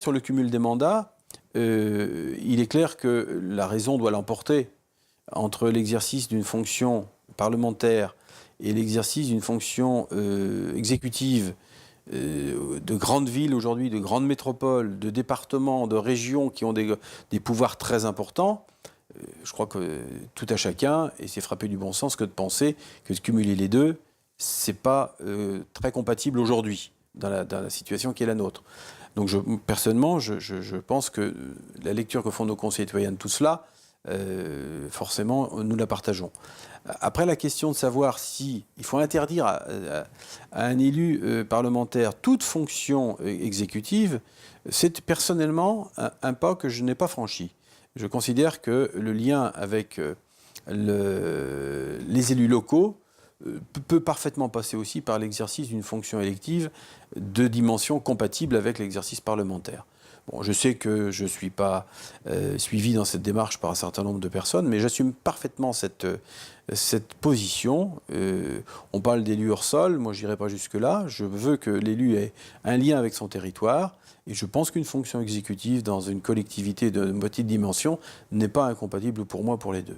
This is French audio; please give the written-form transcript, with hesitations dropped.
sur le cumul des mandats, il est clair que la raison doit l'emporter entre l'exercice d'une fonction parlementaire et l'exercice d'une fonction exécutive de grandes villes aujourd'hui, de grandes métropoles, de départements, de régions qui ont des pouvoirs très importants. Je crois que tout à chacun, et c'est frappé du bon sens que de penser que de cumuler les deux, c'est pas très compatible aujourd'hui dans la situation qui est la nôtre. Donc personnellement, je pense que la lecture que font nos concitoyens de tout cela, forcément, nous la partageons. Après, la question de savoir si il faut interdire à un élu parlementaire toute fonction exécutive, c'est personnellement un pas que je n'ai pas franchi. Je considère que le lien avec les élus locaux peut parfaitement passer aussi par l'exercice d'une fonction élective de dimension compatible avec l'exercice parlementaire. Bon, je sais que je ne suis pas suivi dans cette démarche par un certain nombre de personnes, mais j'assume parfaitement cette position. On parle d'élu hors sol, moi je n'irai pas jusque-là. Je veux que l'élu ait un lien avec son territoire, et je pense qu'une fonction exécutive dans une collectivité de petite dimension n'est pas incompatible pour moi pour les deux.